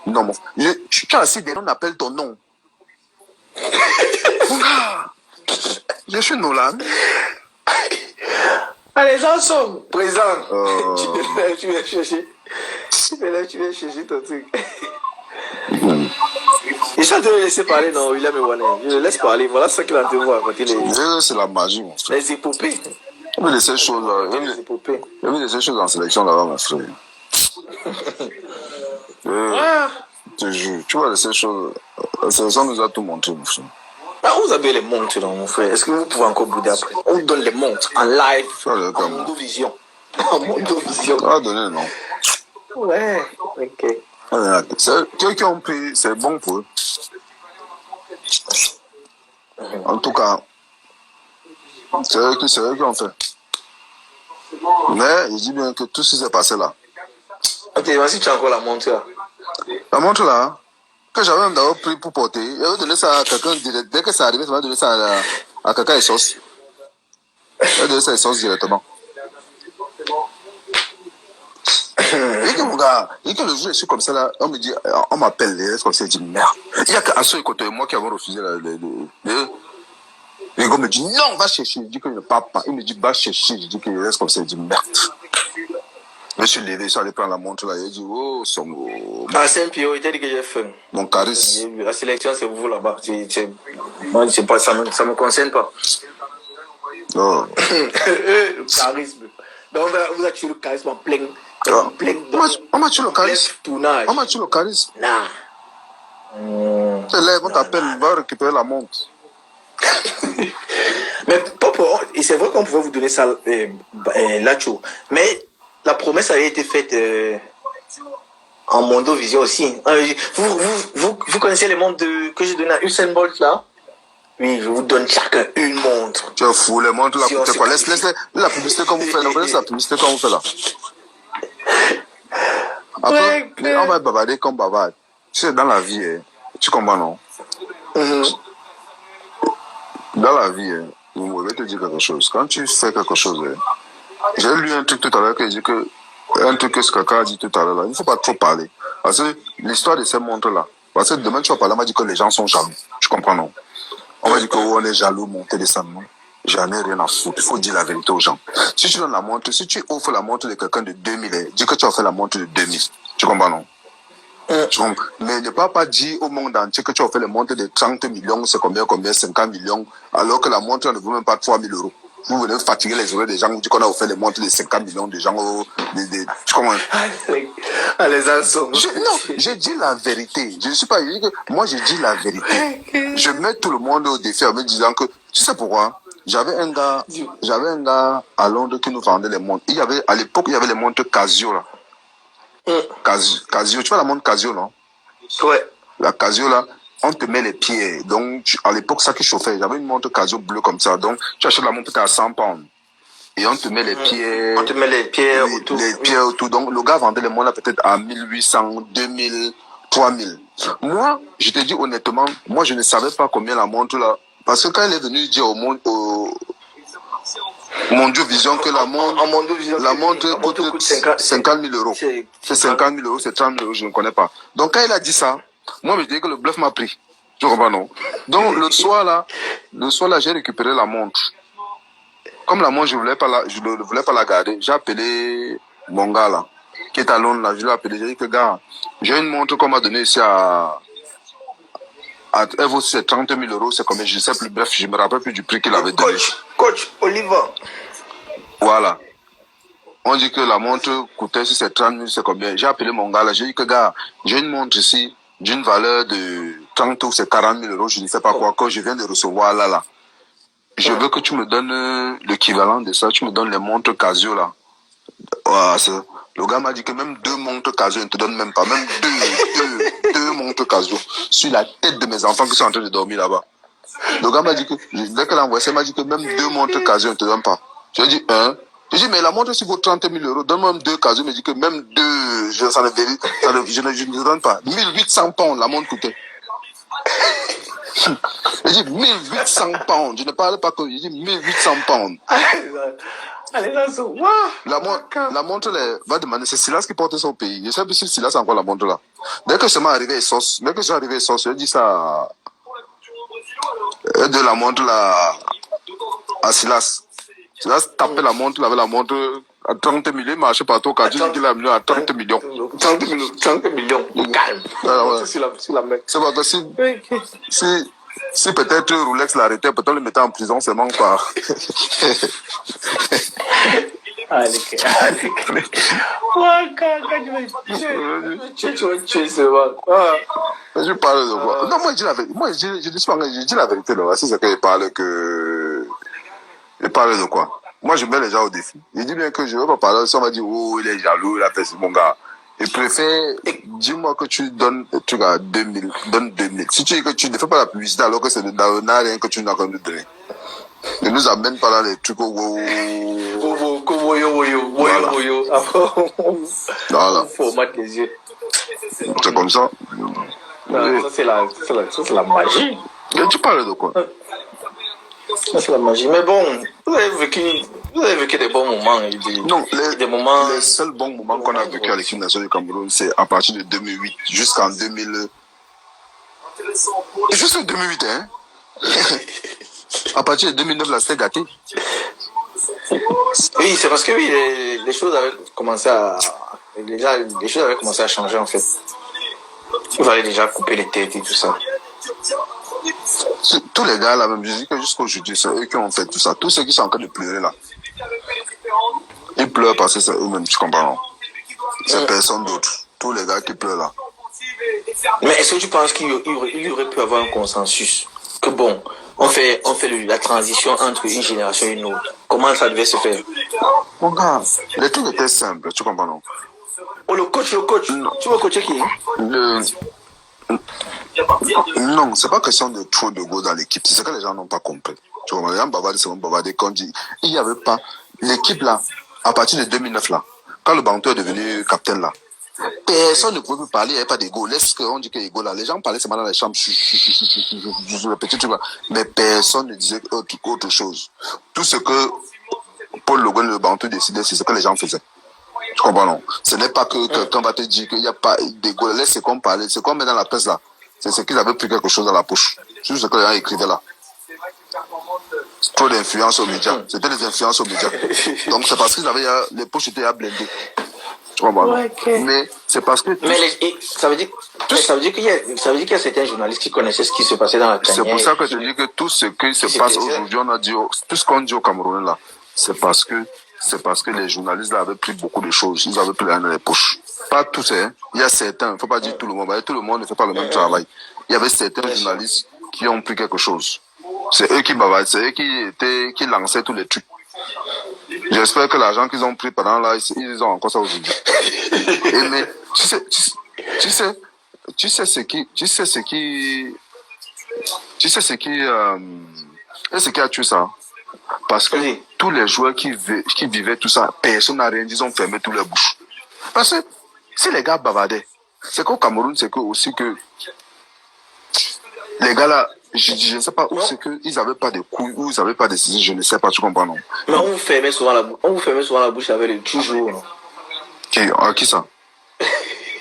Non, tu as assez des noms, on appelle ton nom. Mon gars, je suis Nolan. Allez, Samson, présent. Tu viens chercher. Tu viens chercher ton truc. Je suis en train de laisser parler, non, William et Wane. Je le laisse parler. Voilà ce qu'il a en train de voir. C'est la magie, mon frère. Les épopées. Il y avait ces choses là. Il y avait ces choses en sélection là-bas, mon frère. Je te jure, tu vois, ces choses. La sélection nous a tout montré, mon frère. Ah, vous avez les montres, là, mon frère. Est-ce que vous pouvez encore bouder après? On vous donne les montres en live, en Mondovision. En Mondovision. On va donner le nom. Ouais, ok. Ceux qui ont pris, c'est bon pour eux. En tout cas, c'est eux qui ont fait. Mais je dis bien que tout ce qui s'est passé là. Ok, voici, tu as encore la montre là. La montre là, que j'avais même d'abord pris pour porter, j'avais donné ça à quelqu'un direct. Dès que ça arrivait, ça m'a donné ça à quelqu'un et sauce. J'avais donné ça et sauce directement. Et que mon gars, et que le jour je suis comme ça là, on me dit, on m'appelle, comme ça, je dis merde. Il y a qu'à ceux côté moi qui avons refusé les gars me dit non, va chercher. Je dis que je ne parle pas. Il me dit va chercher. Je dis que je reste comme ça. Je dis merde. Je me suis levé, je suis allé prendre la montre là. Il dit oh, Songo. Ah, Saint-Pierre, il t'a dit que j'ai fait. Mon charisme. La sélection, c'est vous là-bas. Moi, je sais pas, ça me concerne pas. Oh. Le charisme. Donc, vous avez tué le charisme en plein. On m'a tué le charisme. On m'a tué le charisme. Nah. C'est là, on t'appelle, va récupérer la montre. Mais Papa, et c'est vrai qu'on pouvait vous donner ça là-dessus. Mais la promesse avait été faite en Mondovision aussi. Vous connaissez les montres que j'ai donné à Usain Bolt là? Oui, je vous donne chacun une montre. Tu es fou, les montres là, coûtent quoi? Laisse la publicité comme vous faites là. Laisse la publicité comme vous faites là. Après, on va bavarder comme bavard. Tu sais, dans la vie, tu comprends, non? Dans la vie, je vais te dire quelque chose. Quand tu fais quelque chose, j'ai lu un truc tout à l'heure qui dit que, un truc que ce quelqu'un a dit tout à l'heure, il ne faut pas trop parler. Parce que l'histoire de ces montres-là, parce que demain tu vas parler, on m'a dit que les gens sont jaloux. Tu comprends, non? On va dire qu'on est jaloux, monter, descendre, non? J'en ai rien à foutre. Il faut dire la vérité aux gens. Si tu donnes la montre, si tu offres la montre de quelqu'un de 2000, dis que tu as fait la montre de 2000. Tu comprends, non? Mais ne pas dire au monde entier que tu as fait les montres de 30 millions, c'est combien, 50 millions, alors que la montre ne vaut même pas 3 000 euros. Vous venez fatiguer les oreilles des gens, vous dites qu'on a offert les montres de 50 millions de gens. Tu comprends? Non, je dis la vérité. Je ne suis pas. Moi, je dis la vérité. Je mets tout le monde au défi en me disant que, tu sais pourquoi? J'avais un gars à Londres qui nous vendait les montres. À l'époque, il y avait les montres Casio là. Casio, tu vois la montre Casio, non? Ouais. La Casio, là, on te met les pieds. Donc, à l'époque, ça qui chauffait, j'avais une montre Casio bleue comme ça. Donc, tu achètes la montre peut-être à 100 pounds. Et on te met les pieds. On te met les pieds autour. Les pieds autour. Donc, le gars vendait les montres là peut-être à 1800, 2000, 3000. Moi, je te dis honnêtement, moi, je ne savais pas combien la montre là. Parce que quand elle est venue dire au monde, Mondovision que la montre coûte 50 000 euros. C'est 50 000 euros, c'est 30 000 euros, je ne connais pas. Donc quand il a dit ça, moi je dis que le bluff m'a pris. Je comprends, non? Donc le soir là, j'ai récupéré la montre. Comme la montre, je ne voulais pas la garder. J'ai appelé mon gars là, qui est à Londres là, je l'ai appelé, j'ai dit que gars, j'ai une montre qu'on m'a donnée ici elle vaut 30 000 euros, c'est combien? Je ne sais plus, bref, je ne me rappelle plus du prix qu'il avait donné. Coach Oliver. Voilà. On dit que la montre coûtait, si c'est 30 000, c'est combien? J'ai appelé mon gars là, j'ai dit que gars, j'ai une montre ici d'une valeur de 30 ou c'est 40 000 euros, je ne sais pas quoi, que je viens de recevoir là. Je veux que tu me donnes l'équivalent de ça, tu me donnes les montres Casio là. Le gars m'a dit que même 2 montres Casio, il ne te donne même pas, même deux montres Casio sur la tête de mes enfants qui sont en train de dormir là-bas. Le gars m'a dit que, dès qu'elle a envoyé ça, il m'a dit que même 2 montres Casio, il ne te donne pas. J'ai dit, j'ai dit, mais la montre, si vaut 30 000 euros, donne-moi même 2 Casio. Il m'a dit que même 2, je ne te donne pas. 1800 pounds, la montre coûtait. J'ai dit 1800 pounds. Je ne parlais pas que, j'ai dit 1800 pounds. Allez, là, c'est... Waouh! La montre va demander, c'est Silas qui porte ça au pays. Je sais plus si Silas a encore la montre là. Dès que je m'est arrivé à Essos, je dis ça de la montre là à Silas. Silas tapait la montre, il avait la montre à 30 millions, il marchait partout, quand il dit qu'il a mis à 30 millions. 30 millions, calme. Ouais. C'est la main. C'est pas que si peut-être Rolex l'arrêtait, peut-être on le mettait en prison seulement par. Allez. Tu seulement. Je parle de quoi? Non, moi, je dis la vérité. Moi, je dis la vérité, là. Si c'est qu'il parle que. Il parle de quoi? Moi, je mets les gens au défi. Il dit bien que je ne veux pas parler. Si on va dire, oh, il est jaloux, il a fait ce mon gars. Il préfère, dis-moi que tu donnes, tu as 2000, donne 2000. Si tu dis que tu ne fais pas la publicité alors que c'est de n'a rien que tu n'as qu'à nous donner. Ne nous amène pas dans les trucs au Woyo. Après, voilà. on formate les yeux. C'est comme ça. Ça, c'est la magie. Et tu parles de quoi? Ça, c'est la magie. Mais bon, vous avez vécu des bons moments. Non, des moments... les seuls bons moments qu'on a vécu à l'équipe nationale du Cameroun, c'est à partir de 2008 jusqu'en 2000. Juste 2008, hein? À partir de 2009, là, c'était gâté. Oui, c'est parce que oui, les choses avaient commencé à... les choses avaient commencé à changer, en fait. Il fallait déjà couper les têtes et tout ça. Tous les gars là, même, je dis que jusqu'aujourd'hui, c'est eux qui ont fait tout ça. Tous ceux qui sont en train de pleurer là, ils pleurent parce que c'est eux-mêmes, tu comprends? C'est personne d'autre. Tous les gars qui pleurent là. Mais est-ce que tu penses qu'il y aurait pu avoir un consensus? Que bon, on fait la transition entre une génération et une autre. Comment ça devait se faire? Mon gars, les trucs étaient simples, tu comprends? Non? Oh, le coach. Non. Tu veux coacher qui? Non, c'est pas question de trop de go dans l'équipe. C'est ce que les gens n'ont pas compris. Tu vois, les gens bavardent, c'est bon bavardé. Quand il n'y avait pas l'équipe là, à partir de 2009 là, quand le Bantou est devenu capitaine là, personne ne pouvait plus parler, il n'y avait pas d'ego. Laisse qu'on dit qu'il y a ego là. Les gens parlaient seulement dans les chambres, le petit truc là. Mais personne ne disait autre chose. Tout ce que Paul Logan et le Bantou décidaient, c'est ce que les gens faisaient. Tu comprends, non? Ce n'est pas que quelqu'un va te dire qu'il n'y a pas d'ego. Laisse ce qu'on parlait, ce qu'on met dans la presse là. C'est ce qu'ils avaient pris quelque chose dans la poche. C'est ce que les gens écrivaient là. Trop d'influence aux médias. C'était des influences aux médias. Donc c'est parce qu'ils avaient, les poches étaient à blender. Tu comprends, non? Mais c'est parce que... Mais ça veut dire qu'il y a certains journalistes qui connaissaient ce qui se passait dans la tanière. C'est pour ça que je dis que tout ce qui se passe aujourd'hui, on a dit, tout ce qu'on dit au Cameroun là, c'est parce que les journalistes là avaient pris beaucoup de choses. Ils avaient pris dans les poches. Pas tous, hein. Il y a certains, il ne faut pas dire tout le monde. Tout le monde ne fait pas le même travail. Il y avait certains journalistes qui ont pris quelque chose. C'est eux qui bavardent, c'est eux qui lançaient tous les trucs. J'espère que l'argent qu'ils ont pris pendant là, ils ont encore ça aujourd'hui. Mais tu sais ce qui a tué ça. Parce que tous les joueurs qui vivaient tout ça, personne n'a rien dit, ils ont fermé toutes leurs bouches. Parce que si les gars bavardaient, c'est qu'au Cameroun, c'est que aussi que les gars là, je ne sais pas où c'est qu'ils n'avaient pas de couilles, où ils n'avaient pas de saisir, je ne sais pas, tu comprends, non? Mais on vous fermait souvent la bouche avec le toujours, non? Qui ça?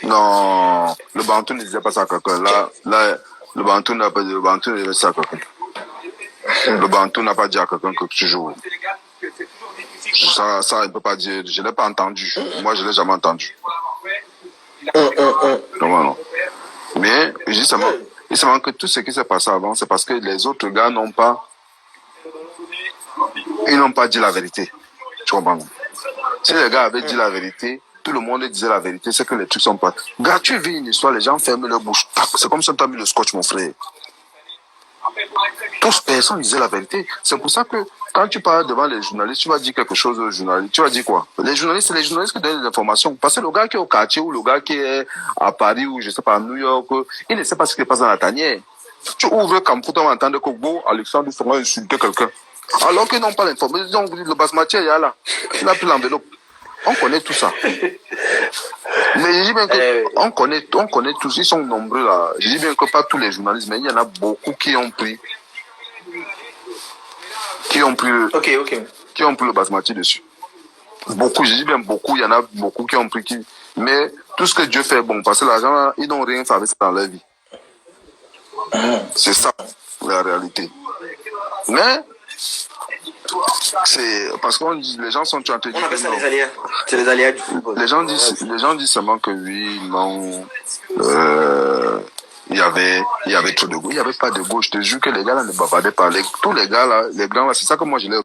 Non, le Bantou ne disait pas ça à quelqu'un. Là, le Bantou n'a pas dit ça à quelqu'un. Le Bantou n'a pas dit à quelqu'un que tu joues. Ça, il ne peut pas dire. Je ne l'ai pas entendu. Moi, je ne l'ai jamais entendu. Non. Mais, je dis seulement que tout ce qui s'est passé avant, c'est parce que les autres gars n'ont pas dit la vérité. Tu comprends? Si les gars avaient dit la vérité, tout le monde disait la vérité, c'est que les trucs sont pas. Gars, tu vis une histoire, les gens ferment leur bouche. C'est comme si on t'a mis le scotch, mon frère. Tous, personne disait la vérité. C'est pour ça que quand tu parles devant les journalistes, tu vas dire quelque chose aux journalistes. Tu vas dire quoi? Les journalistes, c'est les journalistes qui donnent des informations. Parce que le gars qui est au quartier ou le gars qui est à Paris ou je sais pas, à New York, il ne sait pas ce qui se passe dans la tanière. Tu ouvres comme pour t'entendre que bon, Alexandre Ferrand insulter quelqu'un. Alors qu'ils n'ont pas l'information. Ils ont dit le basmati, il y a là. Il a pris l'enveloppe. On connaît tout ça. Mais je dis bien que on connaît tous, ils sont nombreux là. Je dis bien que pas tous les journalistes, mais il y en a beaucoup qui ont pris le basmati dessus. Beaucoup, je dis bien beaucoup, il y en a beaucoup qui ont pris qui. Mais tout ce que Dieu fait est bon, parce que l'argent, ils n'ont rien fait avec ça dans leur vie. C'est ça, la réalité. Mais, c'est parce qu'on dit, les gens sont en train de On dire appelle que ça non. les aléas. C'est les aléas du football. Les gens disent seulement que oui, non, il y avait trop de gauche. Il n'y avait pas de gauche. Je te jure que les gars là ne bavardaient pas. Tous les gars là, les grands là, c'est ça que moi je l'ai